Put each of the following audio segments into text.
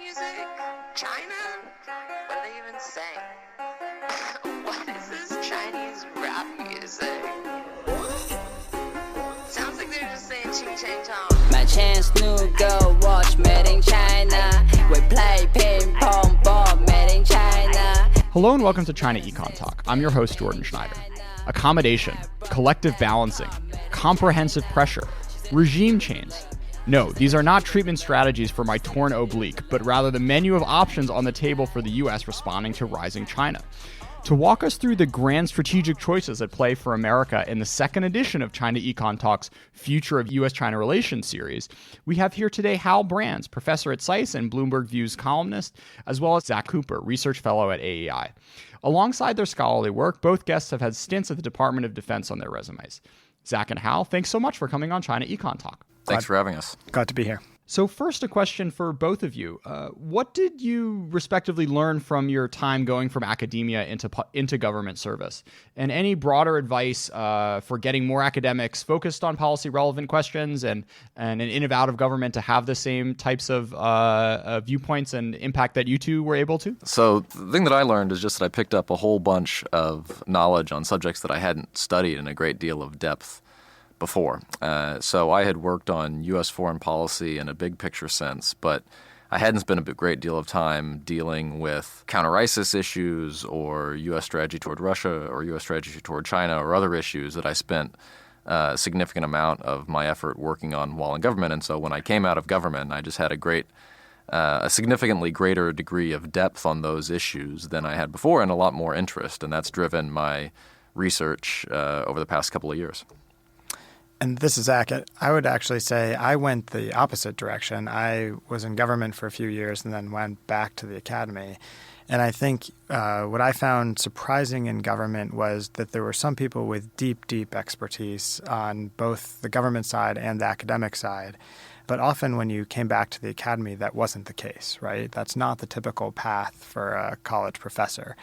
music? China? What are they even saying? What is this Chinese rap music? Sounds like they're just saying ching chang chong. My chance new girl watch made in China. We play ping pong ball made in China. Hello and welcome to China Econ Talk. I'm your host, Jordan Schneider. Accommodation, collective balancing, comprehensive pressure, regime change. No, these are not treatment strategies for my torn oblique, but rather the menu of options on the table for the U.S. responding to rising China. To walk us through the grand strategic choices at play for America in the second edition of China Econ Talk's Future of U.S.-China Relations series, we have here today Hal Brands, professor at SAIS and Bloomberg Views columnist, as well as Zach Cooper, research fellow at AEI. Alongside their scholarly work, both guests have had stints at the Department of Defense on their resumes. Zach and Hal, thanks so much for coming on China Econ Talk. Thanks for having us. Glad to be here. So first, a question for both of you. What did you respectively learn from your time going from academia into government service? And any broader advice for getting more academics focused on policy-relevant questions and in and out of government to have the same types of viewpoints and impact that you two were able to? So the thing that I learned is just that I picked up a whole bunch of knowledge on subjects that I hadn't studied in a great deal of depth before. So I had worked on U.S. foreign policy in a big picture sense, but I hadn't spent a great deal of time dealing with counter-ISIS issues or U.S. strategy toward Russia or U.S. strategy toward China or other issues that I spent a significant amount of my effort working on while in government. And so when I came out of government, I just had a significantly greater degree of depth on those issues than I had before and a lot more interest. And that's driven my research over the past couple of years. And this is Zach. I would actually say I went the opposite direction. I was in government for a few years and then went back to the academy. And I think what I found surprising in government was that there were some people with deep, deep expertise on both the government side and the academic side. But often when you came back to the academy, that wasn't the case, right? That's not the typical path for a college professor.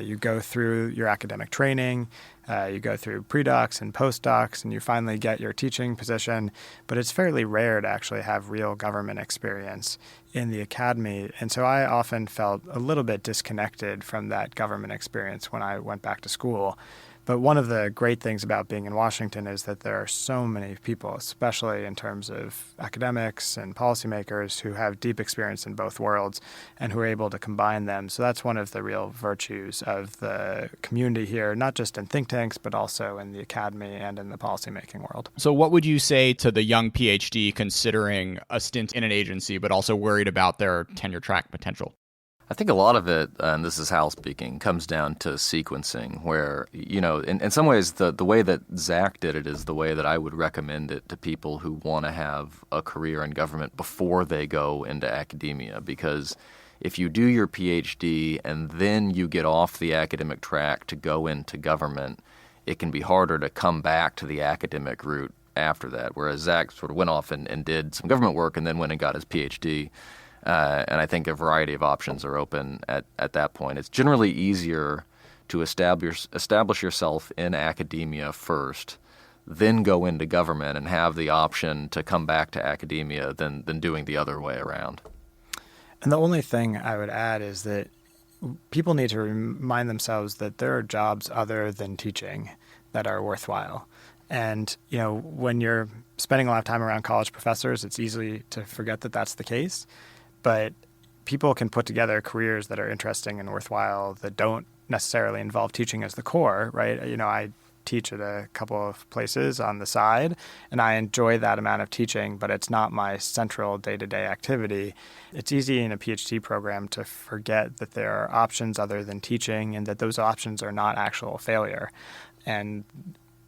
You go through your academic training, you go through pre-docs and post-docs, and you finally get your teaching position. But it's fairly rare to actually have real government experience in the academy. And so I often felt a little bit disconnected from that government experience when I went back to school. But one of the great things about being in Washington is that there are so many people, especially in terms of academics and policymakers, who have deep experience in both worlds and who are able to combine them. So that's one of the real virtues of the community here, not just in think tanks, but also in the academy and in the policymaking world. So what would you say to the young PhD considering a stint in an agency, but also worried about their tenure track potential? I think a lot of it, and this is Hal speaking, comes down to sequencing where, in some ways the way that Zach did it is the way that I would recommend it to people who want to have a career in government before they go into academia. Because if you do your PhD and then you get off the academic track to go into government, it can be harder to come back to the academic route after that. Whereas Zach sort of went off and did some government work and then went and got his PhD. And I think a variety of options are open at that point. It's generally easier to establish yourself in academia first, then go into government and have the option to come back to academia than doing the other way around. And the only thing I would add is that people need to remind themselves that there are jobs other than teaching that are worthwhile. And, when you're spending a lot of time around college professors, it's easy to forget that that's the case. But people can put together careers that are interesting and worthwhile that don't necessarily involve teaching as the core, right? I teach at a couple of places on the side, and I enjoy that amount of teaching, but it's not my central day-to-day activity. It's easy in a PhD program to forget that there are options other than teaching and that those options are not actual failure. And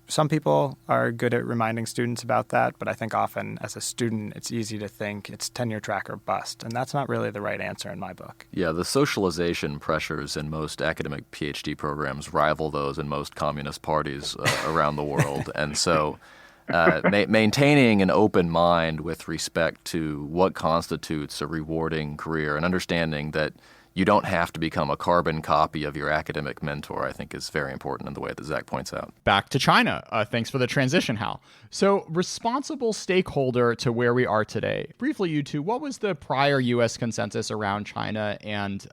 some people are good at reminding students about that, but I think often as a student, it's easy to think it's tenure track or bust, and that's not really the right answer in my book. Yeah, the socialization pressures in most academic PhD programs rival those in most communist parties around the world, and so maintaining an open mind with respect to what constitutes a rewarding career and understanding that you don't have to become a carbon copy of your academic mentor, I think is very important in the way that Zach points out. Back to China. Thanks for the transition, Hal. So, responsible stakeholder to where we are today. Briefly, you two, what was the prior U.S. consensus around China, and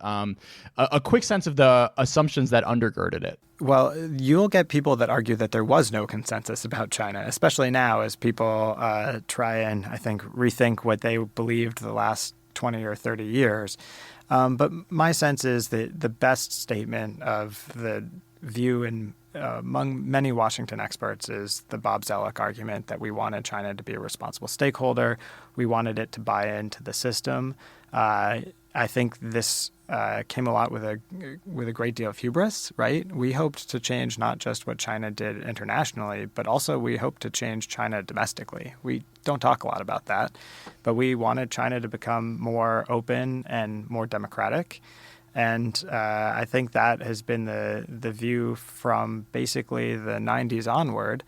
a quick sense of the assumptions that undergirded it? Well, you'll get people that argue that there was no consensus about China, especially now as people try and, I think, rethink what they believed the last 20 or 30 years. But my sense is that the best statement of the view among many Washington experts is the Bob Zoellick argument that we wanted China to be a responsible stakeholder. We wanted it to buy into the system. I think this came a lot with a great deal of hubris, right? We hoped to change not just what China did internationally, but also we hoped to change China domestically. We don't talk a lot about that, but we wanted China to become more open and more democratic. And I think that has been the view from basically the 90s onward.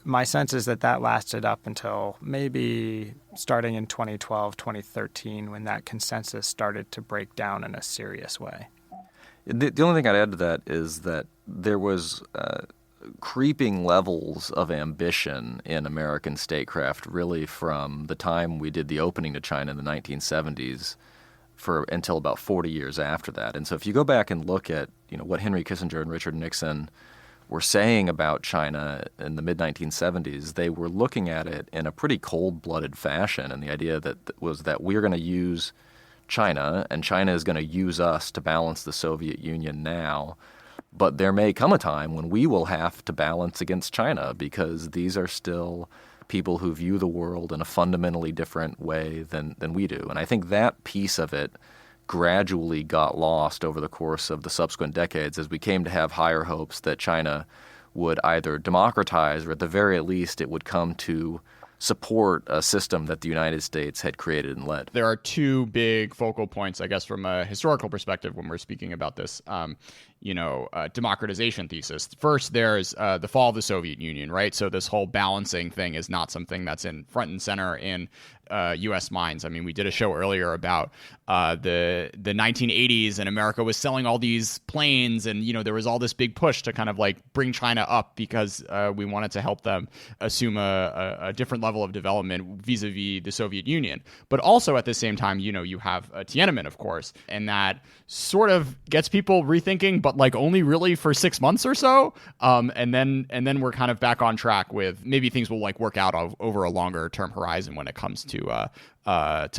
My sense is that lasted up until maybe starting in 2012, 2013, when that consensus started to break down in a serious way. The only thing I'd add to that is that there was creeping levels of ambition in American statecraft really from the time we did the opening to China in the 1970s until about 40 years after that. And so if you go back and look at what Henry Kissinger and Richard Nixon were saying about China in the mid-1970s, they were looking at it in a pretty cold-blooded fashion. And the idea was that we're going to use China, and China is going to use us to balance the Soviet Union now. But there may come a time when we will have to balance against China, because these are still people who view the world in a fundamentally different way than we do. And I think that piece of it gradually got lost over the course of the subsequent decades as we came to have higher hopes that China would either democratize, or at the very least it would come to support a system that the United States had created and led. There are two big focal points, I guess, from a historical perspective when we're speaking about this, democratization thesis. First, there's the fall of the Soviet Union, right? So this whole balancing thing is not something that's in front and center in U.S. minds. I mean, we did a show earlier about the 1980s, and America was selling all these planes, and there was all this big push to kind of like bring China up because we wanted to help them assume a different level of development vis-a-vis the Soviet Union. But also at the same time, you have Tiananmen, of course, and that sort of gets people rethinking, but like only really for 6 months or so, and then we're kind of back on track with maybe things will like work out over a longer term horizon when it comes to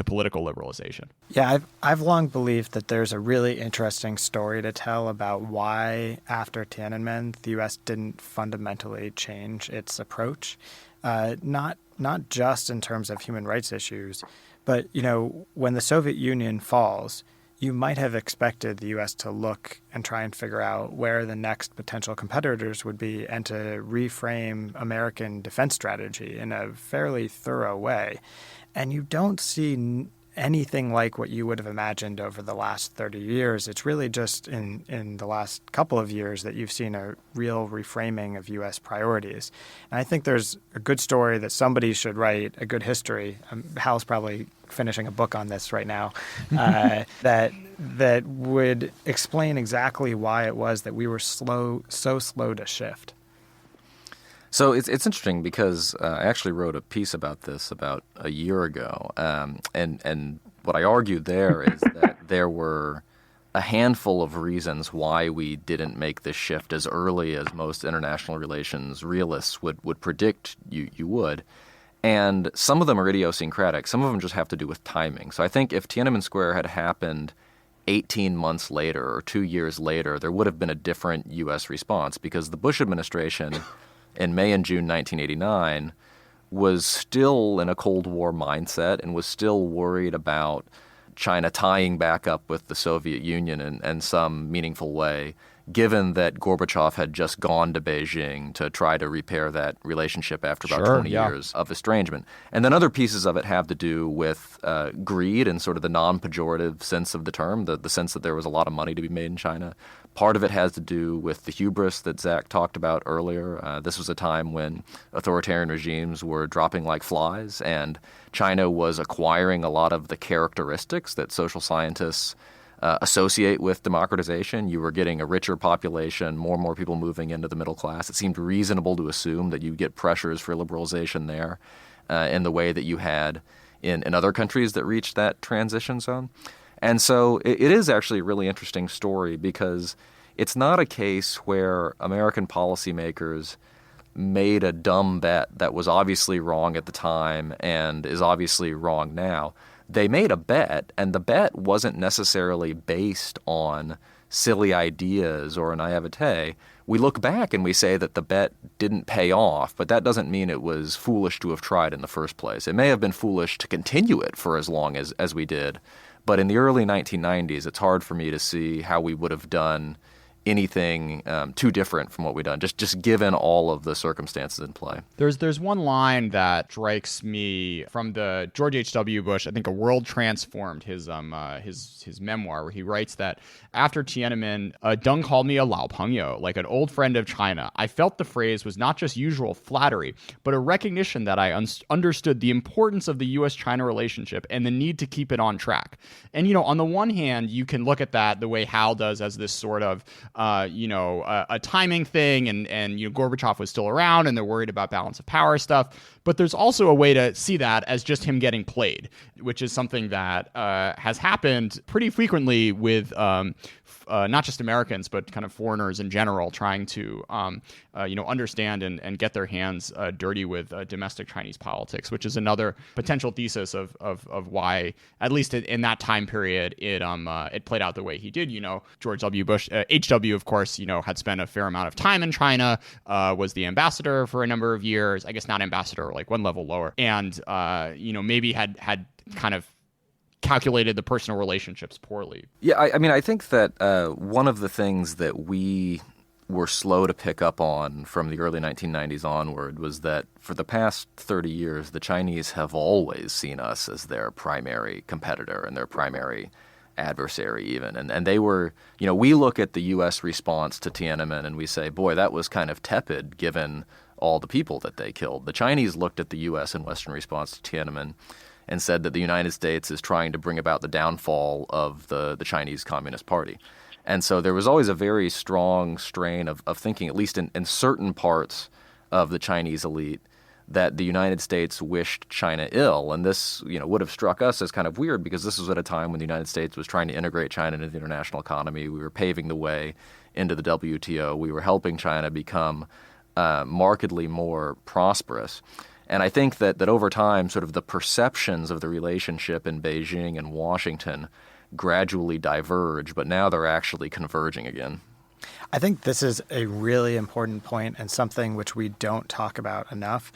political liberalization. Yeah, I've long believed that there's a really interesting story to tell about why after Tiananmen the U.S. didn't fundamentally change its approach, not just in terms of human rights issues, but when the Soviet Union falls, you might have expected the U.S. to look and try and figure out where the next potential competitors would be and to reframe American defense strategy in a fairly thorough way. And you don't see anything like what you would have imagined over the last 30 years. It's really just in the last couple of years that you've seen a real reframing of U.S. priorities. And I think there's a good story that somebody should write, a good history. Hal's probably finishing a book on this right now, that would explain exactly why it was that we were so slow to shift. So it's interesting because I actually wrote a piece about this about a year ago, and what I argued there is that there were a handful of reasons why we didn't make this shift as early as most international relations realists would predict you would. And some of them are idiosyncratic. Some of them just have to do with timing. So I think if Tiananmen Square had happened 18 months later or 2 years later, there would have been a different U.S. response, because the Bush administration in May and June 1989 was still in a Cold War mindset and was still worried about China tying back up with the Soviet Union in some meaningful way, given that Gorbachev had just gone to Beijing to try to repair that relationship after about 20 years of estrangement. And then other pieces of it have to do with greed and sort of the non-pejorative sense of the term, the sense that there was a lot of money to be made in China. Part of it has to do with the hubris that Zach talked about earlier. This was a time when authoritarian regimes were dropping like flies, and China was acquiring a lot of the characteristics that social scientists associate with democratization. You were getting a richer population, more and more people moving into the middle class. It seemed reasonable to assume that you get pressures for liberalization there in the way that you had in other countries that reached that transition zone. And so it is actually a really interesting story because it's not a case where American policymakers made a dumb bet that was obviously wrong at the time and is obviously wrong now. They made a bet, and the bet wasn't necessarily based on silly ideas or a naivete. We look back and we say that the bet didn't pay off, but that doesn't mean it was foolish to have tried in the first place. It may have been foolish to continue it for as long as we did, but in the early 1990s, it's hard for me to see how we would have done anything too different from what we've done, just given all of the circumstances in play. There's one line that strikes me from the George H.W. Bush, I think A World Transformed, his memoir, where he writes that after Tiananmen, Deng called me a Lao Pengyo, like an old friend of China. I felt the phrase was not just usual flattery, but a recognition that I understood the importance of the U.S.-China relationship and the need to keep it on track. And, on the one hand, you can look at that the way Hal does as this sort of a timing thing, and Gorbachev was still around, and they're worried about balance of power stuff. But there's also a way to see that as just him getting played, which is something that has happened pretty frequently with not just Americans, but kind of foreigners in general trying to understand and get their hands dirty with domestic Chinese politics, which is another potential thesis of why, at least in that time period, it played out the way he did. George W. Bush, H.W., of course, had spent a fair amount of time in China, was the ambassador for a number of years. I guess not ambassador, like one level lower, and maybe had kind of calculated the personal relationships poorly. Yeah, I think that one of the things that we were slow to pick up on from the early 1990s onward was that for the past 30 years, the Chinese have always seen us as their primary competitor and their primary adversary even. And they were, we look at the U.S. response to Tiananmen and we say, boy, that was kind of tepid given all the people that they killed. The Chinese looked at the U.S. and Western response to Tiananmen and said that the United States is trying to bring about the downfall of the Chinese Communist Party. And so there was always a very strong strain of thinking, at least in certain parts of the Chinese elite, that the United States wished China ill. And this, would have struck us as kind of weird because this was at a time when the United States was trying to integrate China into the international economy. We were paving the way into the WTO. We were helping China become markedly more prosperous. And I think that over time, sort of the perceptions of the relationship in Beijing and Washington gradually diverge, but now they're actually converging again. I think this is a really important point and something which we don't talk about enough.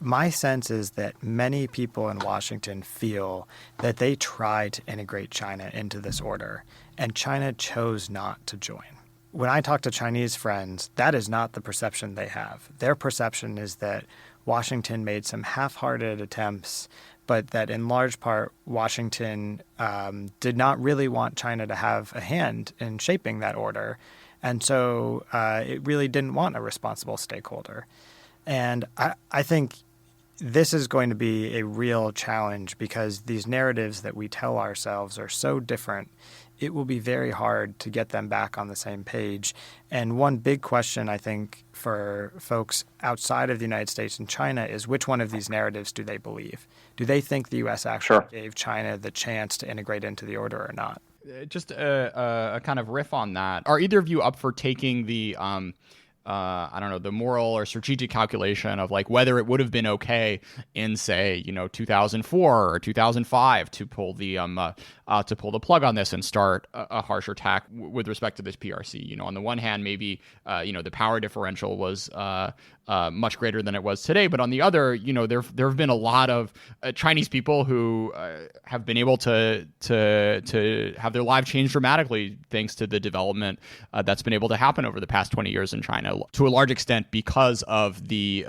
My sense is that many people in Washington feel that they tried to integrate China into this order, and China chose not to join. When I talk to Chinese friends, that is not the perception they have. Their perception is that Washington made some half-hearted attempts, but that in large part, Washington did not really want China to have a hand in shaping that order. And so it really didn't want a responsible stakeholder. And I think this is going to be a real challenge because these narratives that we tell ourselves are so different. It will be very hard to get them back on the same page. And one big question, I think, for folks outside of the United States and China is which one of these narratives do they believe? Do they think the U.S. actually gave China the chance to integrate into the order or not? Just a kind of riff on that. Are either of you up for taking the the moral or strategic calculation of like whether it would have been okay in, say, 2004 or 2005 to pull the plug on this and start a harsher attack with respect to this PRC? On the one hand, maybe the power differential was much greater than it was today, but on the other, there have been a lot of Chinese people who have been able to have their lives changed dramatically thanks to the development that's been able to happen over the past 20 years in China, to a large extent because of the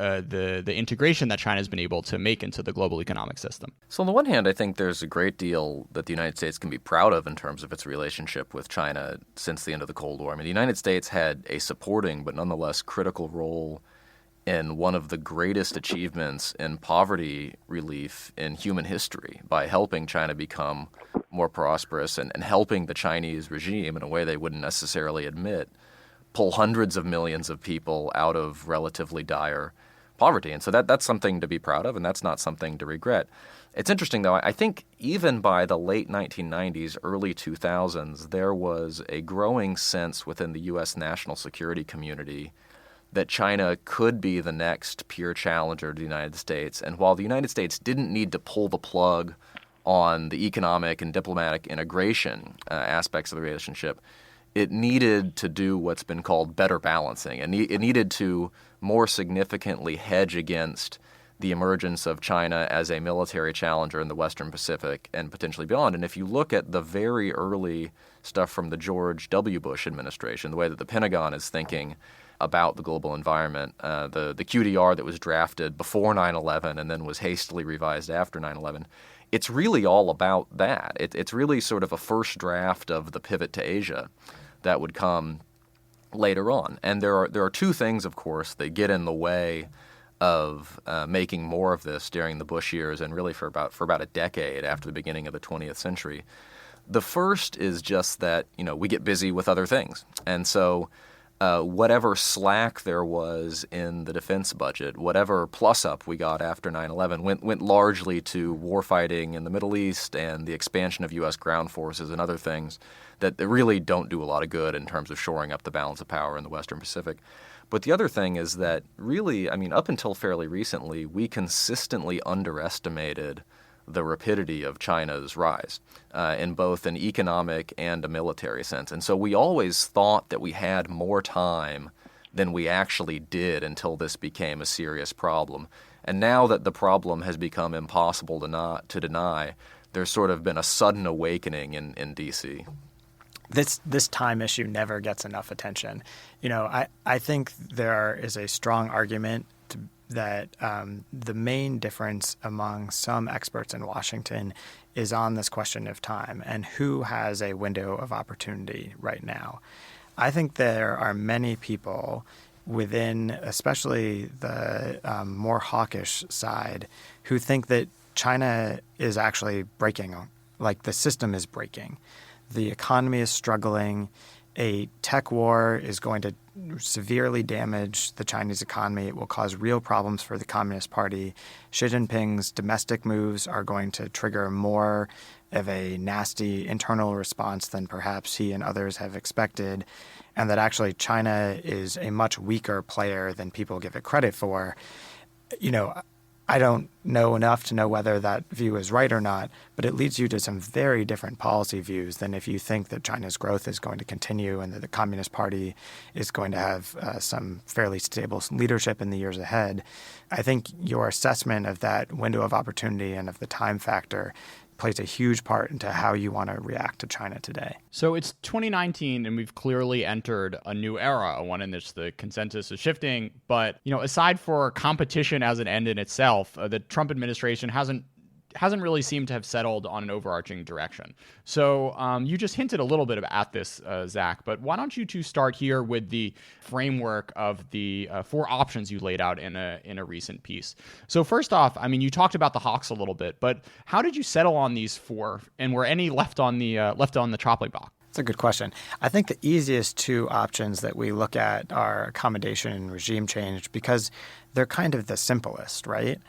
integration that China has been able to make into the global economic system. So on the one hand, I think there's a great deal that the United States can be proud of in terms of its relationship with China since the end of the Cold War. I mean, the United States had a supporting but nonetheless critical role in one of the greatest achievements in poverty relief in human history by helping China become more prosperous, and helping the Chinese regime in a way they wouldn't necessarily admit pull hundreds of millions of people out of relatively dire poverty. And so that's something to be proud of, and that's not something to regret. It's interesting, though. I think even by the late 1990s, early 2000s, there was a growing sense within the U.S. national security community that China could be the next peer challenger to the United States. And while the United States didn't need to pull the plug on the economic and diplomatic integration aspects of the relationship, it needed to do what's been called better balancing. And it needed to more significantly hedge against the emergence of China as a military challenger in the Western Pacific and potentially beyond. And if you look at the very early stuff from the George W. Bush administration, the way that the Pentagon is thinking about the global environment, the QDR that was drafted before 9/11 and then was hastily revised after 9/11, it's really all about that. It's really sort of a first draft of the pivot to Asia that would come later on. And there are two things, of course, that get in the way of making more of this during the Bush years and really for about a decade after the beginning of the 20th century. The first is just that, we get busy with other things. And so whatever slack there was in the defense budget, whatever plus-up we got after 9/11 went largely to warfighting in the Middle East and the expansion of U.S. ground forces and other things that really don't do a lot of good in terms of shoring up the balance of power in the Western Pacific. But the other thing is that really, up until fairly recently, we consistently underestimated the rapidity of China's rise in both an economic and a military sense. And so we always thought that we had more time than we actually did until this became a serious problem. And now that the problem has become impossible to deny, there's sort of been a sudden awakening in D.C. This time issue never gets enough attention. I think there is a strong argument that the main difference among some experts in Washington is on this question of time and who has a window of opportunity right now. I think there are many people within, especially the more hawkish side, who think that China is actually breaking, like the system is breaking. The economy is struggling. A tech war is going to severely damage the Chinese economy. It will cause real problems for the Communist Party. Xi Jinping's domestic moves are going to trigger more of a nasty internal response than perhaps he and others have expected, and that actually China is a much weaker player than people give it credit for. I don't know enough to know whether that view is right or not, but it leads you to some very different policy views than if you think that China's growth is going to continue and that the Communist Party is going to have some fairly stable leadership in the years ahead. I think your assessment of that window of opportunity and of the time factor plays a huge part into how you want to react to China today. So it's 2019 and we've clearly entered a new era, one in which the consensus is shifting. But, aside for competition as an end in itself, the Trump administration hasn't really seemed to have settled on an overarching direction. So you just hinted a little bit at this, Zach, but why don't you two start here with the framework of the four options you laid out in a recent piece. So first off, you talked about the hawks a little bit, but how did you settle on these four, and were any left on the chopping block? That's a good question. I think the easiest two options that we look at are accommodation and regime change because they're kind of the simplest, right?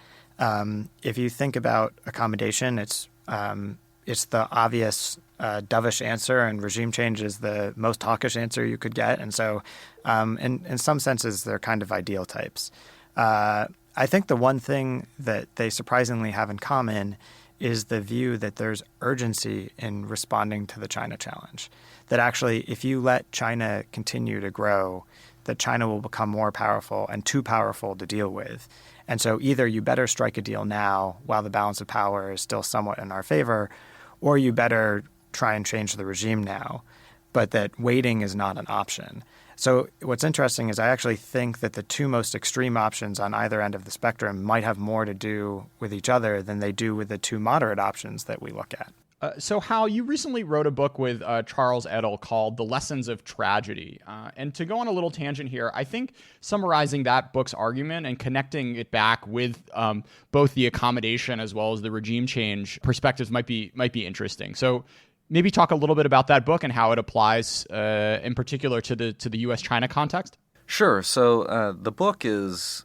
If you think about accommodation, it's the obvious dovish answer, and regime change is the most hawkish answer you could get. And so in some senses, they're kind of ideal types. I think the one thing that they surprisingly have in common is the view that there's urgency in responding to the China challenge. That actually, if you let China continue to grow, that China will become more powerful and too powerful to deal with. And so either you better strike a deal now while the balance of power is still somewhat in our favor, or you better try and change the regime now, but that waiting is not an option. So what's interesting is I actually think that the two most extreme options on either end of the spectrum might have more to do with each other than they do with the two moderate options that we look at. So, Hal, you recently wrote a book with Charles Edel called The Lessons of Tragedy. And to go on a little tangent here, I think summarizing that book's argument and connecting it back with both the accommodation as well as the regime change perspectives might be interesting. So maybe talk a little bit about that book and how it applies in particular to the U.S.-China context. Sure. So the book is,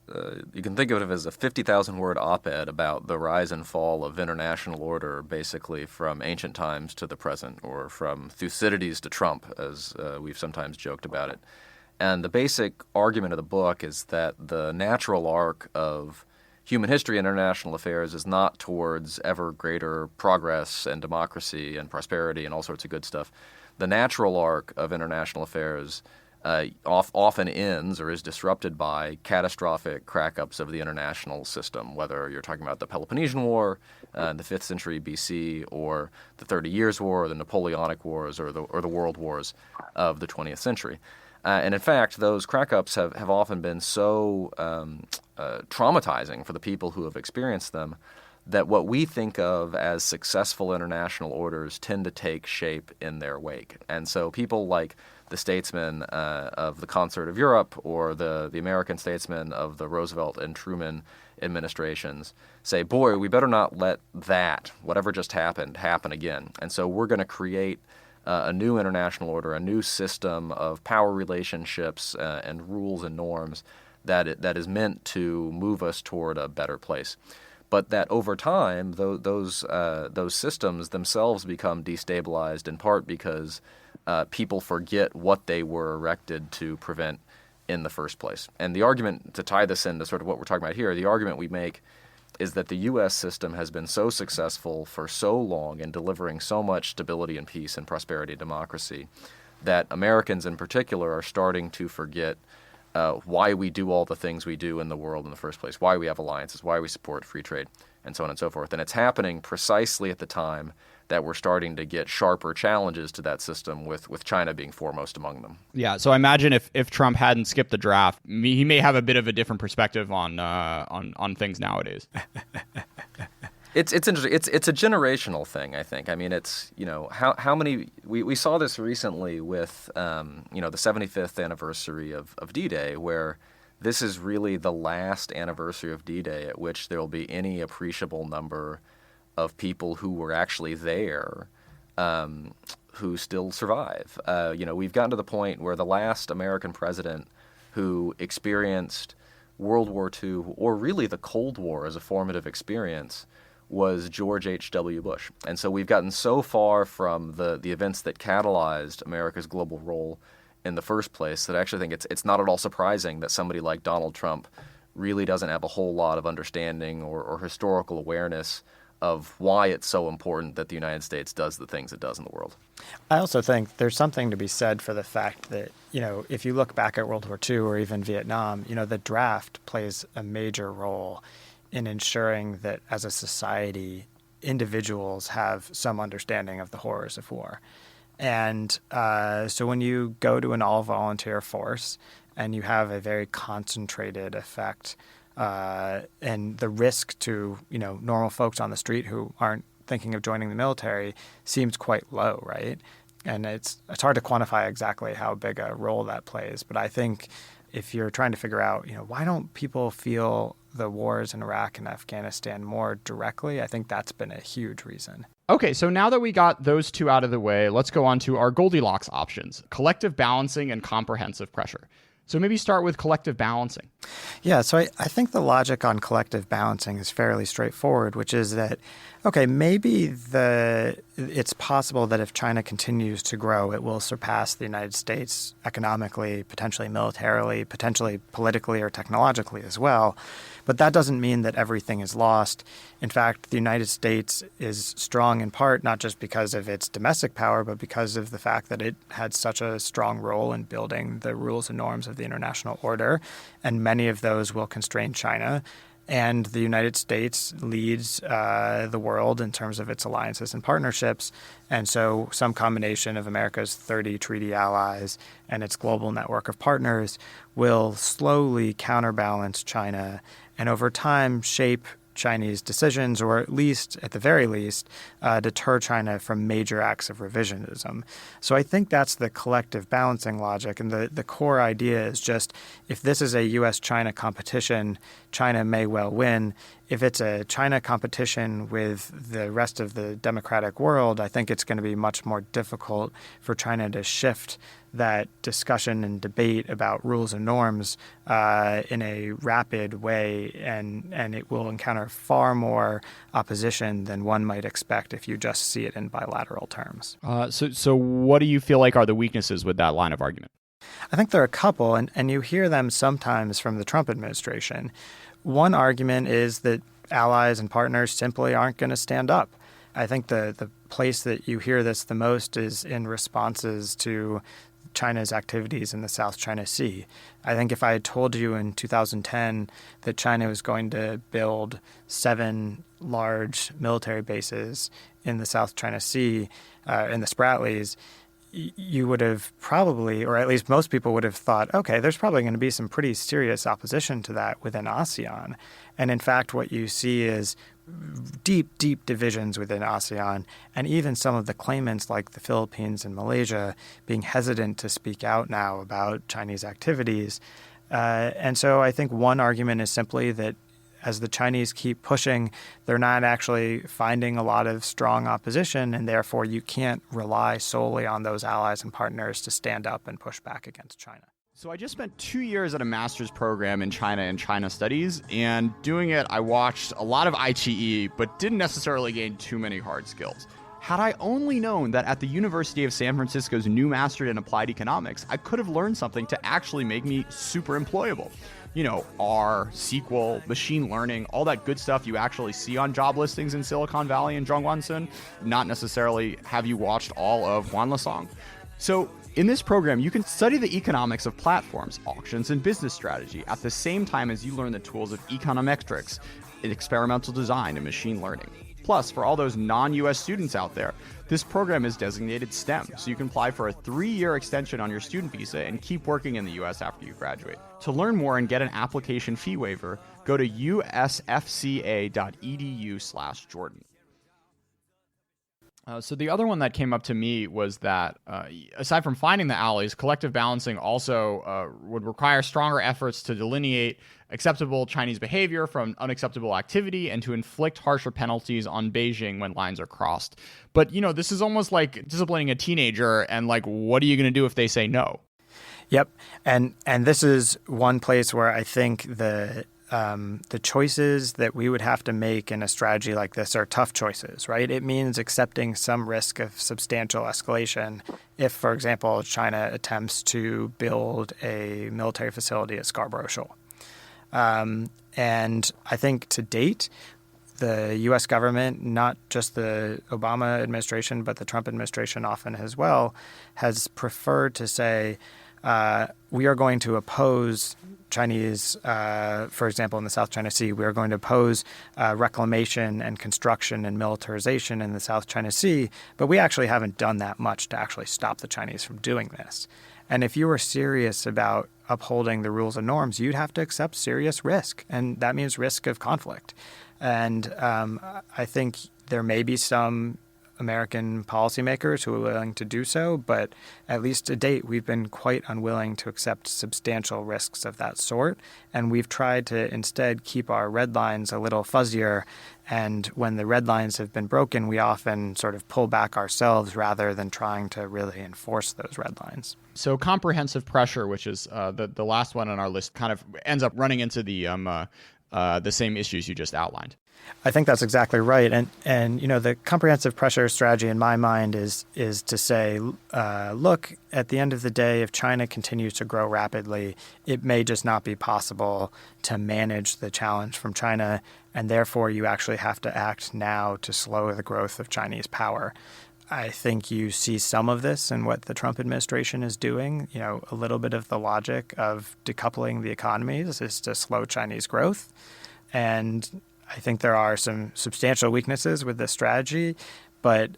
you can think of it as a 50,000-word op-ed about the rise and fall of international order, basically from ancient times to the present, or from Thucydides to Trump, as we've sometimes joked about it. And the basic argument of the book is that the natural arc of human history and international affairs is not towards ever greater progress and democracy and prosperity and all sorts of good stuff. The natural arc of international affairs often ends or is disrupted by catastrophic crack-ups of the international system, whether you're talking about the Peloponnesian War in the 5th century BC or the 30 Years' War or the Napoleonic Wars or the World Wars of the 20th century. And in fact, those crack-ups have often been so traumatizing for the people who have experienced them that what we think of as successful international orders tend to take shape in their wake. And so people like the statesmen of the Concert of Europe or the American statesmen of the Roosevelt and Truman administrations say, boy, we better not let that, whatever just happened, happen again. And so we're going to create a new international order, a new system of power relationships and rules and norms that is meant to move us toward a better place. But that over time, those systems themselves become destabilized in part because people forget what they were erected to prevent in the first place. And the argument, to tie this into sort of what we're talking about here, the argument we make is that the U.S. system has been so successful for so long in delivering so much stability and peace and prosperity and democracy that Americans in particular are starting to forget why we do all the things we do in the world in the first place, why we have alliances, why we support free trade, and so on and so forth. And it's happening precisely at the time that we're starting to get sharper challenges to that system, with China being foremost among them. Yeah, so I imagine if Trump hadn't skipped the draft, he may have a bit of a different perspective on things nowadays. It's interesting. It's a generational thing, I think. I mean, it's, how many we saw this recently with the 75th anniversary of D-Day, where this is really the last anniversary of D-Day at which there will be any appreciable number of people who were actually there who still survive. We've gotten to the point where the last American president who experienced World War II, or really the Cold War as a formative experience, was George H.W. Bush. And so we've gotten so far from the events that catalyzed America's global role in the first place that I actually think it's not at all surprising that somebody like Donald Trump really doesn't have a whole lot of understanding or historical awareness of why it's so important that the United States does the things it does in the world. I also think there's something to be said for the fact that, if you look back at World War II or even Vietnam, the draft plays a major role in ensuring that as a society, individuals have some understanding of the horrors of war. And so when you go to an all-volunteer force and you have a very concentrated effect, and the risk to, normal folks on the street who aren't thinking of joining the military seems quite low, right? And it's hard to quantify exactly how big a role that plays. But I think if you're trying to figure out, why don't people feel the wars in Iraq and Afghanistan more directly, I think that's been a huge reason. Okay, so now that we got those two out of the way, let's go on to our Goldilocks options: collective balancing and comprehensive pressure. So maybe start with collective balancing. Yeah, so I think the logic on collective balancing is fairly straightforward, which is that, okay, maybe it's possible that if China continues to grow, it will surpass the United States economically, potentially militarily, potentially politically or technologically as well. But that doesn't mean that everything is lost. In fact, the United States is strong in part not just because of its domestic power, but because of the fact that it had such a strong role in building the rules and norms of the international order. And many of those will constrain China. And the United States leads the world in terms of its alliances and partnerships. And so some combination of America's 30 treaty allies and its global network of partners will slowly counterbalance China and over time shape Chinese decisions, or at the very least, deter China from major acts of revisionism. So I think that's the collective balancing logic. And the core idea is just, if this is a U.S.-China competition, China may well win. If it's a China competition with the rest of the democratic world, I think it's going to be much more difficult for China to shift that discussion and debate about rules and norms in a rapid way, and it will encounter far more opposition than one might expect if you just see it in bilateral terms. So what do you feel like are the weaknesses with that line of argument? I think there are a couple, and you hear them sometimes from the Trump administration. One argument is that allies and partners simply aren't going to stand up. I think the place that you hear this the most is in responses to China's activities in the South China Sea. I think if I had told you in 2010 that China was going to build 7 large military bases in the South China Sea, in the Spratlys, you would have probably, or at least most people would have thought, okay, there's probably going to be some pretty serious opposition to that within ASEAN. And in fact, what you see is deep, deep divisions within ASEAN, and even some of the claimants like the Philippines and Malaysia being hesitant to speak out now about Chinese activities. And so I think one argument is simply that as the Chinese keep pushing, they're not actually finding a lot of strong opposition, and therefore you can't rely solely on those allies and partners to stand up and push back against China. So I just spent 2 years at a master's program in China and China studies, and doing it, I watched a lot of ITE, but didn't necessarily gain too many hard skills. Had I only known that at the University of San Francisco's new masterate in applied economics, I could have learned something to actually make me super employable. You know, R, SQL, machine learning, all that good stuff you actually see on job listings in Silicon Valley and Zhongguancun, not necessarily have you watched all of Wanlasong. So in this program, you can study the economics of platforms, auctions, and business strategy at the same time as you learn the tools of econometrics, experimental design, and machine learning. Plus, for all those non-US students out there, this program is designated STEM, so you can apply for a 3-year extension on your student visa and keep working in the US after you graduate. To learn more and get an application fee waiver, go to usfca.edu/Jordan. So the other one that came up to me was that, aside from finding the allies, collective balancing also would require stronger efforts to delineate acceptable Chinese behavior from unacceptable activity and to inflict harsher penalties on Beijing when lines are crossed. But, you know, this is almost like disciplining a teenager and, like, what are you going to do if they say no? Yep. And this is one place where I think the choices that we would have to make in a strategy like this are tough choices, right? It means accepting some risk of substantial escalation if, for example, China attempts to build a military facility at Scarborough Shoal. And I think to date, the U.S. government, not just the Obama administration, but the Trump administration often as well, has preferred to say, we are going to oppose Chinese, for example, in the South China Sea, we are going to oppose reclamation and construction and militarization in the South China Sea, but we actually haven't done that much to actually stop the Chinese from doing this. And if you were serious about upholding the rules and norms, you'd have to accept serious risk, and that means risk of conflict. And I think there may be some American policymakers who are willing to do so, but at least to date, we've been quite unwilling to accept substantial risks of that sort. And we've tried to instead keep our red lines a little fuzzier. And when the red lines have been broken, we often sort of pull back ourselves rather than trying to really enforce those red lines. So comprehensive pressure, which is the last one on our list, kind of ends up running into the same issues you just outlined. I think that's exactly right. And you know, the comprehensive pressure strategy in my mind is to say, look, at the end of the day, if China continues to grow rapidly, it may just not be possible to manage the challenge from China. And therefore, you actually have to act now to slow the growth of Chinese power. I think you see some of this in what the Trump administration is doing. You know, a little bit of the logic of decoupling the economies is to slow Chinese growth. And I think there are some substantial weaknesses with this strategy, but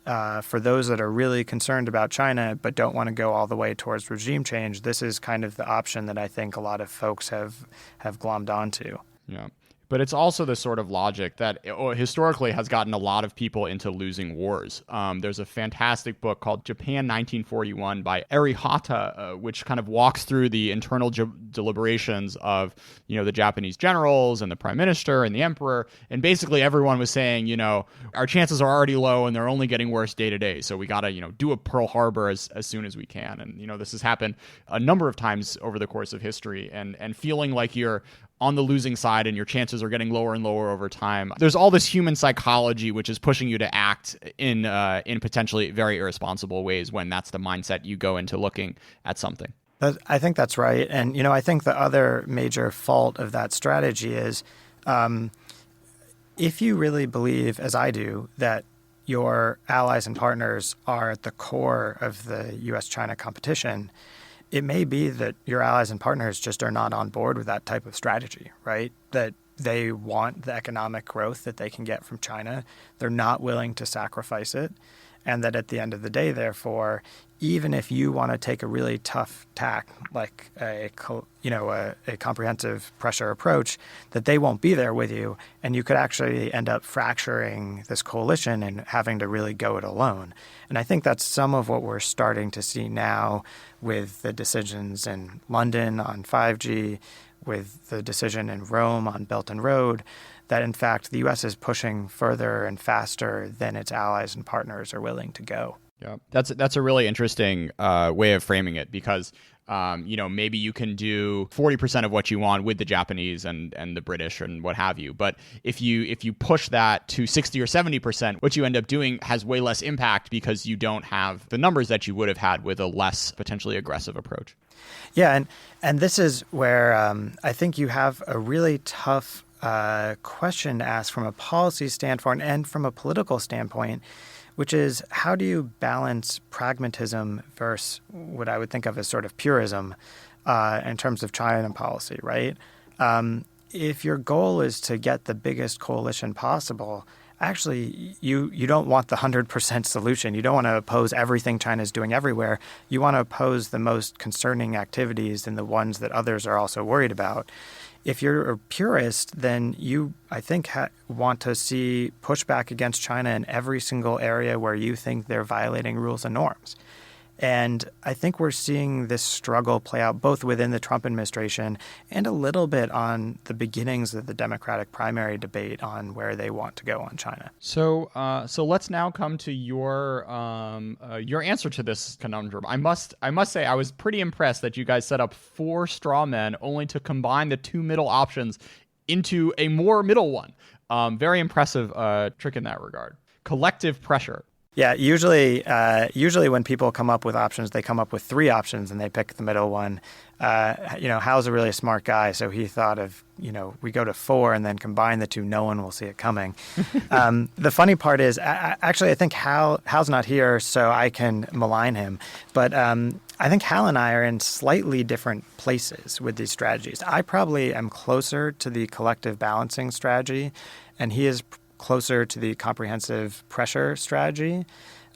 for those that are really concerned about China but don't want to go all the way towards regime change, this is kind of the option that I think a lot of folks have glommed onto. Yeah. But it's also the sort of logic that historically has gotten a lot of people into losing wars. There's a fantastic book called Japan 1941 by Eri Hata, which kind of walks through the internal deliberations of, the Japanese generals and the prime minister and the emperor. And basically everyone was saying, our chances are already low and they're only getting worse day to day. So we got to, do a Pearl Harbor as soon as we can. And, this has happened a number of times over the course of history, and feeling like you're on the losing side and your chances are getting lower and lower over time. There's all this human psychology which is pushing you to act in potentially very irresponsible ways when that's the mindset you go into looking at something. I think that's right. And, I think the other major fault of that strategy is if you really believe, as I do, that your allies and partners are at the core of the U.S.-China competition, it may be that your allies and partners just are not on board with that type of strategy, right? That they want the economic growth that they can get from China. They're not willing to sacrifice it. And that at the end of the day, therefore, even if you want to take a really tough tack, like a comprehensive pressure approach, that they won't be there with you. And you could actually end up fracturing this coalition and having to really go it alone. And I think that's some of what we're starting to see now with the decisions in London on 5G, with the decision in Rome on Belt and Road, that in fact the U.S. is pushing further and faster than its allies and partners are willing to go. Yeah, that's a really interesting way of framing it, because maybe you can do 40% of what you want with the Japanese and the British and what have you. But if you push that to 60 or 70%, what you end up doing has way less impact because you don't have the numbers that you would have had with a less potentially aggressive approach. Yeah, and this is where I think you have a really tough question to ask from a policy standpoint and from a political standpoint, which is how do you balance pragmatism versus what I would think of as sort of purism in terms of China policy, right? If your goal is to get the biggest coalition possible, actually you don't want the 100% solution. You don't want to oppose everything China is doing everywhere. You want to oppose the most concerning activities and the ones that others are also worried about. If you're a purist, then you, I think, want to see pushback against China in every single area where you think they're violating rules and norms. And I think we're seeing this struggle play out both within the Trump administration and a little bit on the beginnings of the Democratic primary debate on where they want to go on China. So let's now come to your answer to this conundrum. I must say I was pretty impressed that you guys set up 4 straw men only to combine the 2 middle options into a more middle one. Very impressive trick in that regard. Collective pressure. Yeah, usually when people come up with options, they come up with 3 options and they pick the middle one. Hal's a really smart guy, so he thought of, we go to 4 and then combine the 2. No one will see it coming. The funny part is, actually, I think Hal's not here, so I can malign him. But I think Hal and I are in slightly different places with these strategies. I probably am closer to the collective balancing strategy, and he is closer to the comprehensive pressure strategy.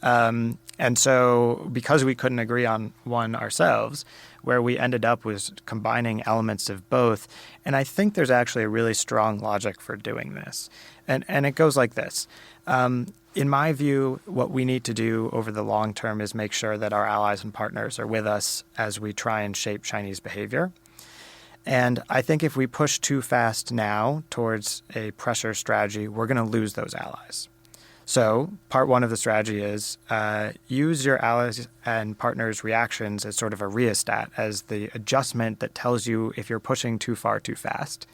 And so because we couldn't agree on one ourselves, where we ended up was combining elements of both. And I think there's actually a really strong logic for doing this. And it goes like this. In my view, what we need to do over the long term is make sure that our allies and partners are with us as we try and shape Chinese behavior. And I think if we push too fast now towards a pressure strategy, we're going to lose those allies. So part 1 of the strategy is use your allies and partners' reactions as sort of a rheostat, as the adjustment that tells you if you're pushing too far too fast.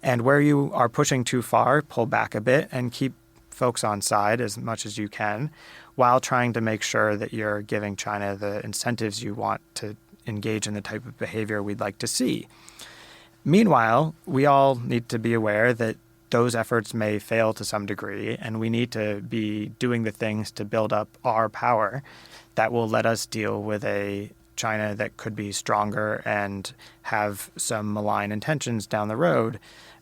And where you are pushing too far, pull back a bit and keep folks on side as much as you can, while trying to make sure that you're giving China the incentives you want to engage in the type of behavior we'd like to see. Meanwhile, we all need to be aware that those efforts may fail to some degree, and we need to be doing the things to build up our power that will let us deal with a China that could be stronger and have some malign intentions down the road.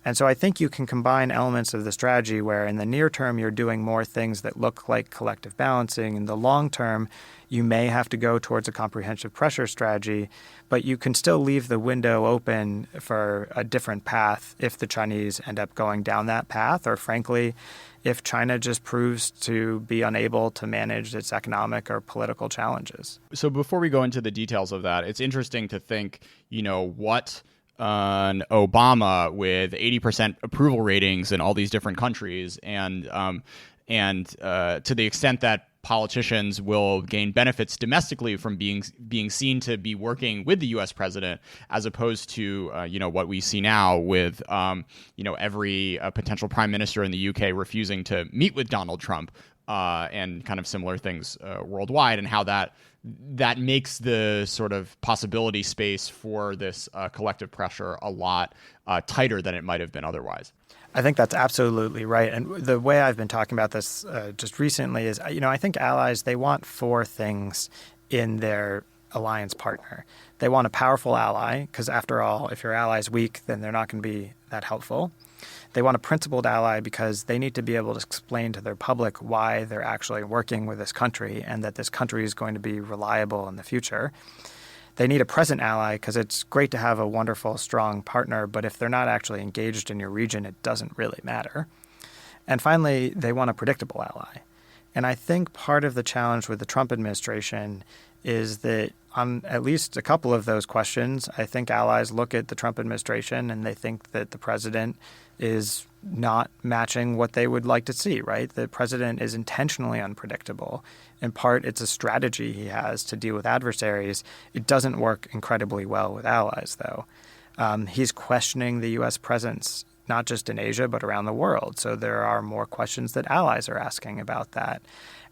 And so I think you can combine elements of the strategy where in the near term you're doing more things that look like collective balancing. In the long term, you may have to go towards a comprehensive pressure strategy, but you can still leave the window open for a different path if the Chinese end up going down that path, or frankly, if China just proves to be unable to manage its economic or political challenges. So before we go into the details of that, it's interesting to think, what an Obama with 80% approval ratings in all these different countries, and to the extent that politicians will gain benefits domestically from being seen to be working with the U.S. president, as opposed to what we see now with every potential prime minister in the U.K. refusing to meet with Donald Trump, and kind of similar things worldwide, and how that makes the sort of possibility space for this collective pressure a lot tighter than it might have been otherwise. I think that's absolutely right. And the way I've been talking about this just recently is, I think allies, they want four things in their alliance partner. They want a powerful ally, because after all, if your ally is weak, then they're not going to be that helpful. They want a principled ally because they need to be able to explain to their public why they're actually working with this country and that this country is going to be reliable in the future. They need a present ally because it's great to have a wonderful, strong partner, but if they're not actually engaged in your region, it doesn't really matter. And finally, they want a predictable ally. And I think part of the challenge with the Trump administration is that on at least a couple of those questions, I think allies look at the Trump administration and they think that the president is not matching what they would like to see, right? The president is intentionally unpredictable. In part, it's a strategy he has to deal with adversaries. It doesn't work incredibly well with allies, though. He's questioning the U.S. presence, not just in Asia, but around the world. So there are more questions that allies are asking about that.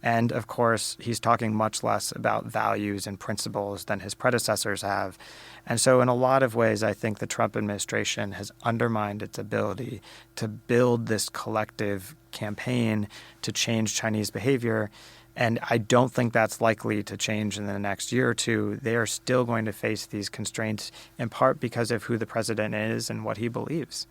And of course, he's talking much less about values and principles than his predecessors have. And so in a lot of ways, I think the Trump administration has undermined its ability to build this collective campaign to change Chinese behavior. And I don't think that's likely to change in the next year or two. They are still going to face these constraints, in part because of who the president is and what he believes.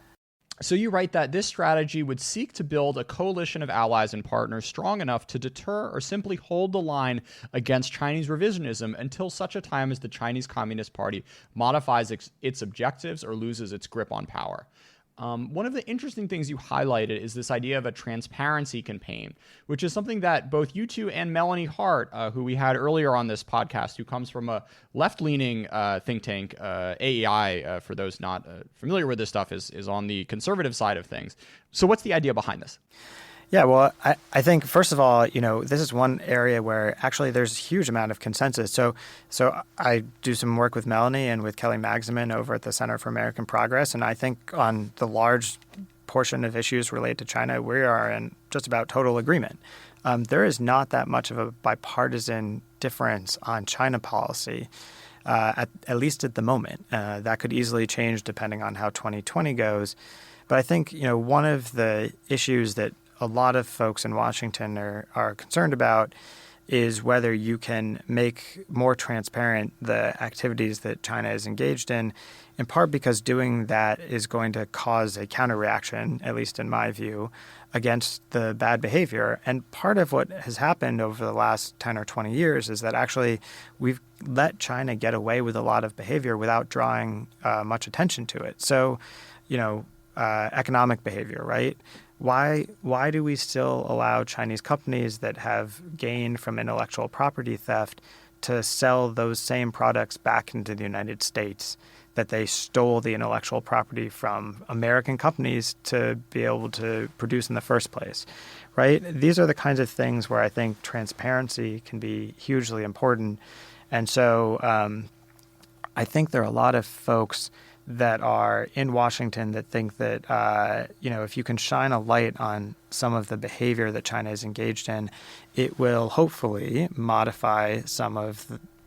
So you write that this strategy would seek to build a coalition of allies and partners strong enough to deter or simply hold the line against Chinese revisionism until such a time as the Chinese Communist Party modifies its objectives or loses its grip on power. One of the interesting things you highlighted is this idea of a transparency campaign, which is something that both you two and Melanie Hart, who we had earlier on this podcast, who comes from a left-leaning think tank, AEI, for those not familiar with this stuff, is on the conservative side of things. So what's the idea behind this? Yeah, well, I think, first of all, this is one area where actually there's a huge amount of consensus. So I do some work with Melanie and with Kelly Magsamen over at the Center for American Progress, and I think on the large portion of issues related to China, we are in just about total agreement. There is not that much of a bipartisan difference on China policy, at least at the moment. That could easily change depending on how 2020 goes. But I think, one of the issues that a lot of folks in Washington are concerned about is whether you can make more transparent the activities that China is engaged in part because doing that is going to cause a counterreaction, at least in my view, against the bad behavior. And part of what has happened over the last 10 or 20 years is that actually we've let China get away with a lot of behavior without drawing much attention to it. So, economic behavior, right? Why do we still allow Chinese companies that have gained from intellectual property theft to sell those same products back into the United States that they stole the intellectual property from American companies to be able to produce in the first place, right? These are the kinds of things where I think transparency can be hugely important. And so I think there are a lot of folks that are in Washington that think that, if you can shine a light on some of the behavior that China is engaged in, it will hopefully modify some of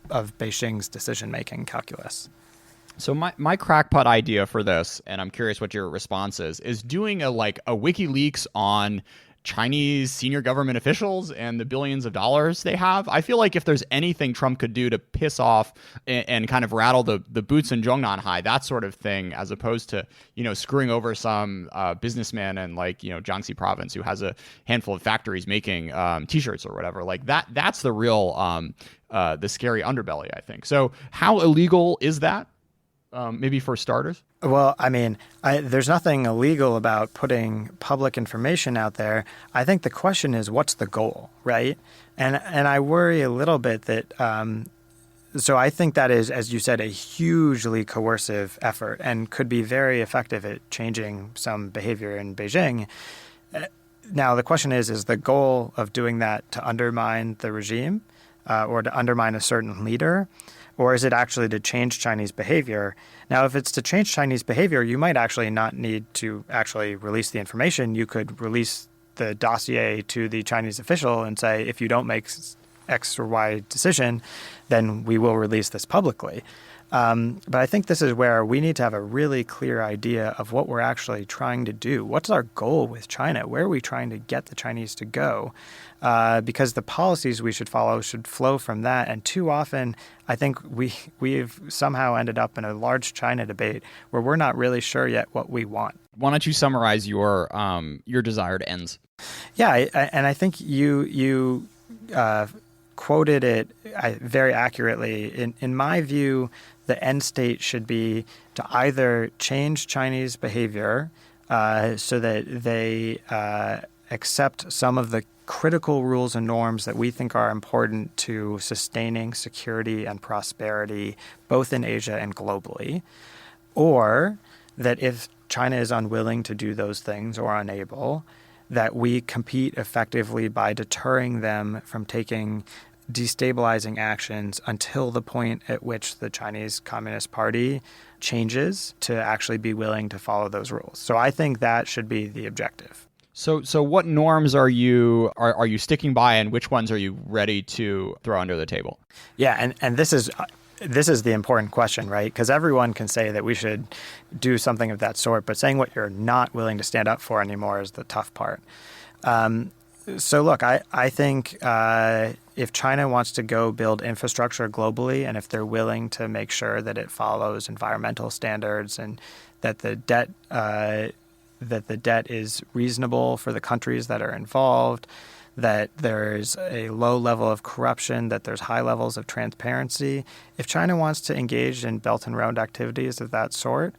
Beijing's decision-making calculus. So my crackpot idea for this, and I'm curious what your response is doing a WikiLeaks on Chinese senior government officials and the billions of dollars they have. I feel like if there's anything Trump could do to piss off and kind of rattle the boots in Zhongnanhai, that sort of thing, as opposed to, screwing over some businessman in Jiangxi province who has a handful of factories making T-shirts or whatever, like that's the real the scary underbelly, I think. So how illegal is that? Maybe for starters? Well, I mean, there's nothing illegal about putting public information out there. I think the question is, what's the goal, right? And I worry a little bit that, so I think that is, as you said, a hugely coercive effort and could be very effective at changing some behavior in Beijing. Now, the question is the goal of doing that to undermine the regime or to undermine a certain leader? Or is it actually to change Chinese behavior? Now, if it's to change Chinese behavior, you might actually not need to actually release the information. You could release the dossier to the Chinese official and say, if you don't make X or Y decision, then we will release this publicly. But I think this is where we need to have a really clear idea of what we're actually trying to do. What's our goal with China? Where are we trying to get the Chinese to go? Because the policies we should follow should flow from that. And too often, I think we've somehow ended up in a large China debate where we're not really sure yet what we want. Why don't you summarize your desired ends? Yeah, and I think you quoted it very accurately. In my view, the end state should be to either change Chinese behavior so that they accept some of the critical rules and norms that we think are important to sustaining security and prosperity, both in Asia and globally, or that if China is unwilling to do those things or unable, that we compete effectively by deterring them from taking destabilizing actions until the point at which the Chinese Communist Party changes to actually be willing to follow those rules. So I think that should be the objective. So what norms are you sticking by, and which ones are you ready to throw under the table? Yeah, and this is the important question, right? Because everyone can say that we should do something of that sort, but saying what you're not willing to stand up for anymore is the tough part. So look, I think if China wants to go build infrastructure globally, and if they're willing to make sure that it follows environmental standards and that the debt is reasonable for the countries that are involved, that there's a low level of corruption, that there's high levels of transparency. If China wants to engage in Belt and Road activities of that sort,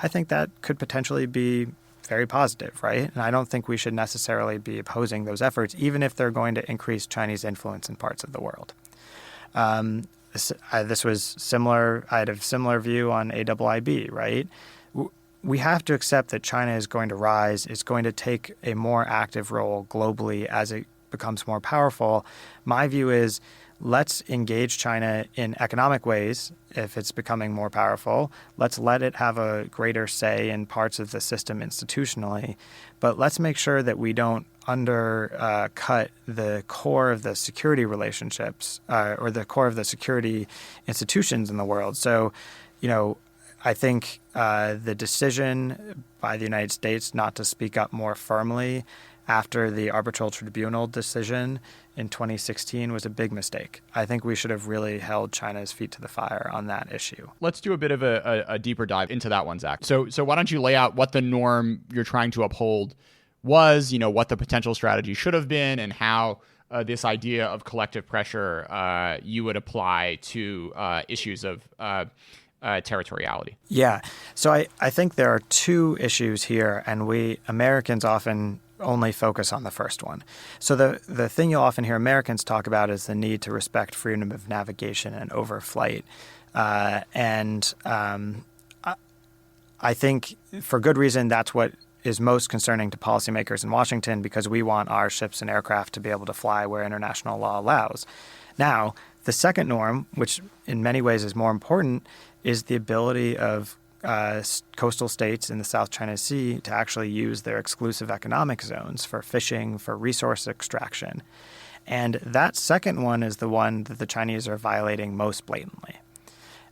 I think that could potentially be very positive, right? And I don't think we should necessarily be opposing those efforts, even if they're going to increase Chinese influence in parts of the world. This was similar. I had a similar view on AIIB, right? We have to accept that China is going to rise, is going to take a more active role globally as it becomes more powerful. My view is let's engage China in economic ways if it's becoming more powerful. Let's let it have a greater say in parts of the system institutionally. But let's make sure that we don't undercut the core of the security relationships or the core of the security institutions in the world. So, I think the decision by the United States not to speak up more firmly after the arbitral tribunal decision in 2016 was a big mistake. I think we should have really held China's feet to the fire on that issue. Let's do a bit of a deeper dive into that one, Zach. So why don't you lay out what the norm you're trying to uphold was, what the potential strategy should have been, and how this idea of collective pressure you would apply to issues of territoriality. Yeah. So I think there are two issues here, and we Americans often only focus on the first one. So the thing you'll often hear Americans talk about is the need to respect freedom of navigation and overflight. I think for good reason that's what is most concerning to policymakers in Washington, because we want our ships and aircraft to be able to fly where international law allows. Now, the second norm, which in many ways is more important, is the ability of coastal states in the South China Sea to actually use their exclusive economic zones for fishing, for resource extraction. And that second one is the one that the Chinese are violating most blatantly.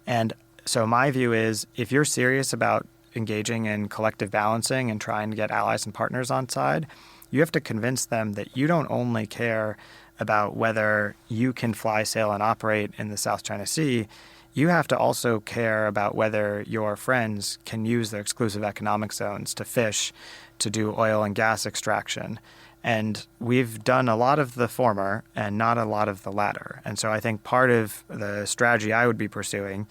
And so my view is, if you're serious about engaging in collective balancing and trying to get allies and partners on side, you have to convince them that you don't only care about whether you can fly, sail, and operate in the South China Sea. You have to also care about whether your friends can use their exclusive economic zones to fish, to do oil and gas extraction. And we've done a lot of the former and not a lot of the latter. And so I think part of the strategy I would be pursuing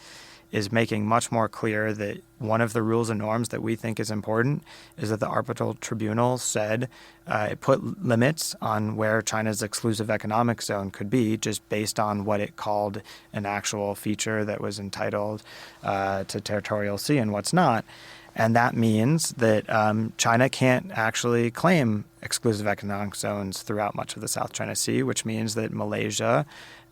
is making much more clear that one of the rules and norms that we think is important is that the arbitral tribunal said it put limits on where China's exclusive economic zone could be just based on what it called an actual feature that was entitled to territorial sea and what's not. And that means that China can't actually claim exclusive economic zones throughout much of the South China Sea, which means that Malaysia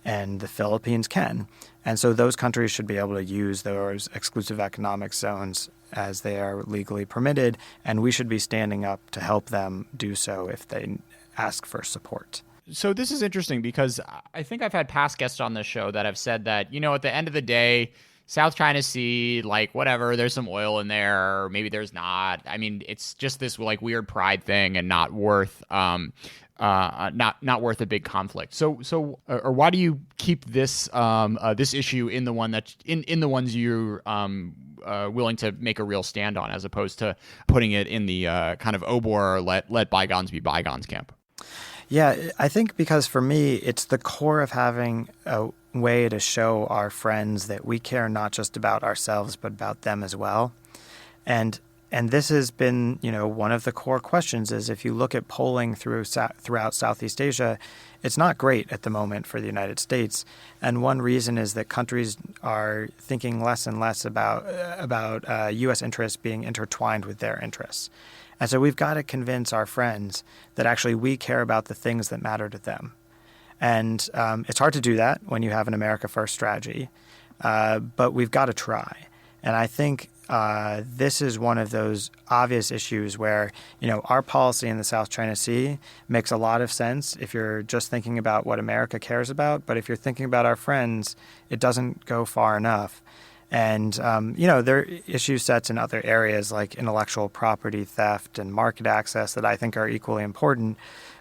and the Philippines can. And so those countries should be able to use those exclusive economic zones as they are legally permitted, and we should be standing up to help them do so if they ask for support. So this is interesting because I think I've had past guests on this show that have said that, at the end of the day, South China Sea, like whatever, there's some oil in there, or maybe there's not. I mean, it's just this like weird pride thing and not worth not worth a big conflict. So why do you keep this this issue in the one that in the ones you're willing to make a real stand on, as opposed to putting it in the kind of Obor let bygones be bygones camp? Yeah, I think because for me, it's the core of having a way to show our friends that we care not just about ourselves, but about them as well. And this has been, one of the core questions is if you look at polling throughout Southeast Asia, it's not great at the moment for the United States. And one reason is that countries are thinking less and less about U.S. interests being intertwined with their interests. And so we've got to convince our friends that actually we care about the things that matter to them. And it's hard to do that when you have an America First strategy, but we've got to try. And I think this is one of those obvious issues where, our policy in the South China Sea makes a lot of sense if you're just thinking about what America cares about. But if you're thinking about our friends, it doesn't go far enough. And, there are issue sets in other areas like intellectual property theft and market access that I think are equally important.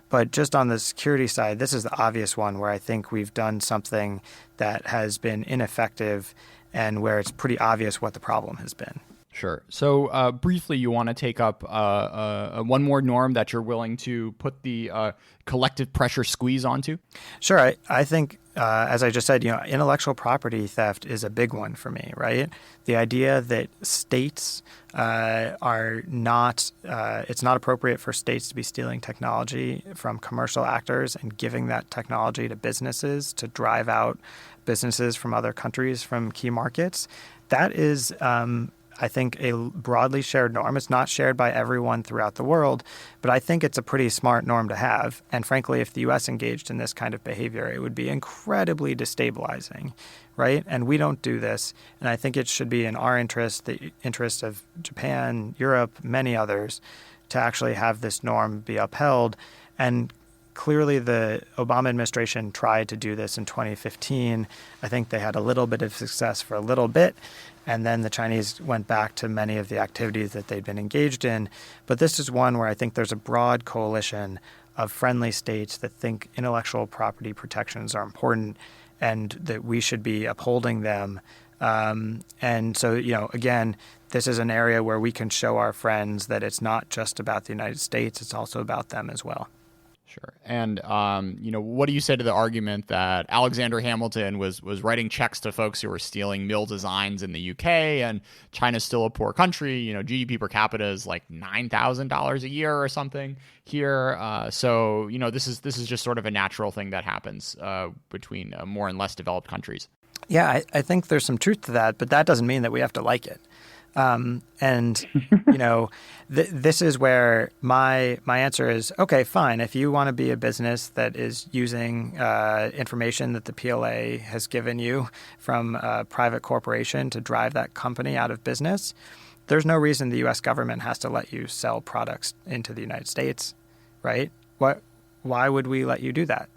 But just on the security side, this is the obvious one where I think we've done something that has been ineffective and where it's pretty obvious what the problem has been. Sure. So briefly, you want to take up one more norm that you're willing to put the collective pressure squeeze onto? Sure. I think, as I just said, intellectual property theft is a big one for me, right? The idea that states are not, it's not appropriate for states to be stealing technology from commercial actors and giving that technology to businesses to drive out businesses from other countries from key markets. That is, I think, a broadly shared norm. It's not shared by everyone throughout the world, but I think it's a pretty smart norm to have. And frankly, if the U.S. engaged in this kind of behavior, it would be incredibly destabilizing, right? And we don't do this. And I think it should be in our interest, the interest of Japan, Europe, many others, to actually have this norm be upheld. And clearly, the Obama administration tried to do this in 2015. I think they had a little bit of success for a little bit, and then the Chinese went back to many of the activities that they'd been engaged in. But this is one where I think there's a broad coalition of friendly states that think intellectual property protections are important and that we should be upholding them. And so, again, this is an area where we can show our friends that it's not just about the United States, it's also about them as well. Sure. And, what do you say to the argument that Alexander Hamilton was writing checks to folks who were stealing mill designs in the UK, and China's still a poor country? GDP per capita is like $9,000 a year or something here. So, this is just sort of a natural thing that happens between more and less developed countries. Yeah, I think there's some truth to that, but that doesn't mean that we have to like it. This is where my answer is, okay, fine. If you want to be a business that is using information that the PLA has given you from a private corporation to drive that company out of business, there's no reason the U.S. government has to let you sell products into the United States, right? Why would we let you do that?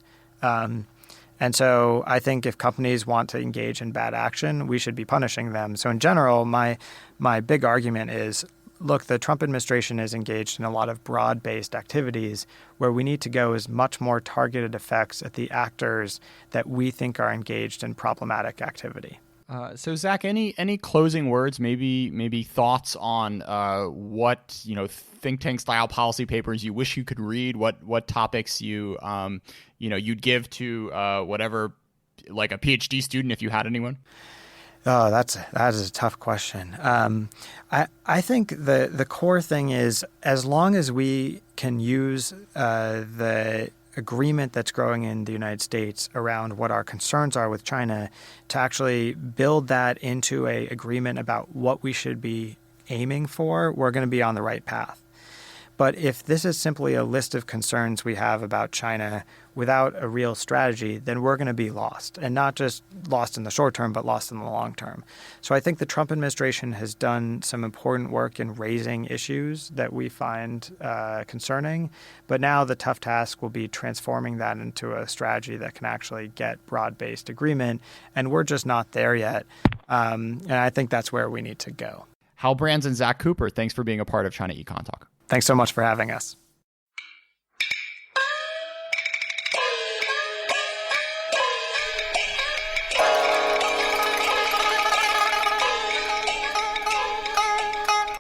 And so I think if companies want to engage in bad action, we should be punishing them. So in general, my big argument is look, the Trump administration is engaged in a lot of broad-based activities. Where we need to go is much more targeted effects at the actors that we think are engaged in problematic activity. So Zach, any closing words? Maybe thoughts on what think tank style policy papers you wish you could read? What topics you'd give to whatever, like a PhD student if you had anyone? Oh, that is a tough question. I think the core thing is, as long as we can use the agreement that's growing in the United States around what our concerns are with China to actually build that into a agreement about what we should be aiming for, we're going to be on the right path. But if this is simply a list of concerns we have about China without a real strategy, then we're going to be lost, and not just lost in the short term, but lost in the long term. So I think the Trump administration has done some important work in raising issues that we find concerning. But now the tough task will be transforming that into a strategy that can actually get broad-based agreement. And we're just not there yet. And I think that's where we need to go. Hal Brands and Zach Cooper, thanks for being a part of China Econ Talk. Thanks so much for having us.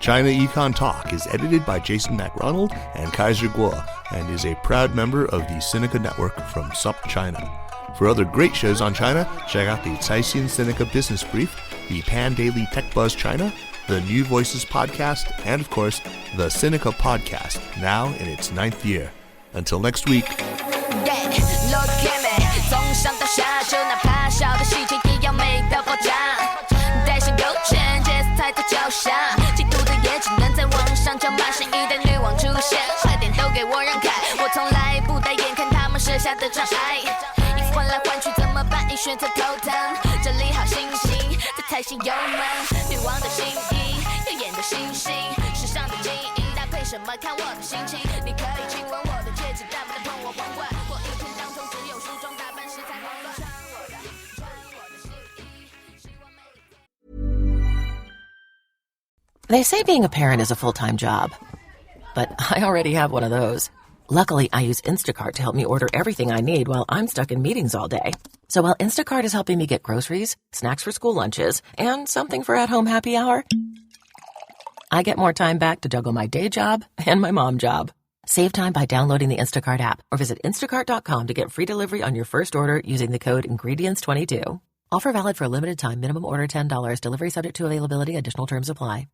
China Econ Talk is edited by Jason McRonald and Kaiser Kuo and is a proud member of the Sinica Network from SUP China. For other great shows on China, check out the Caixin Sinica Business Brief, the Pan Daily Tech Buzz China, the New Voices podcast, and of course, the Sinica podcast, now in its 9th year. Until next week. They say being a parent is a full-time job, but I already have one of those. Luckily, I use Instacart to help me order everything I need while I'm stuck in meetings all day. So while Instacart is helping me get groceries, snacks for school lunches, and something for at-home happy hour, I get more time back to juggle my day job and my mom job. Save time by downloading the Instacart app or visit instacart.com to get free delivery on your first order using the code INGREDIENTS22. Offer valid for a limited time. Minimum order $10. Delivery subject to availability. Additional terms apply.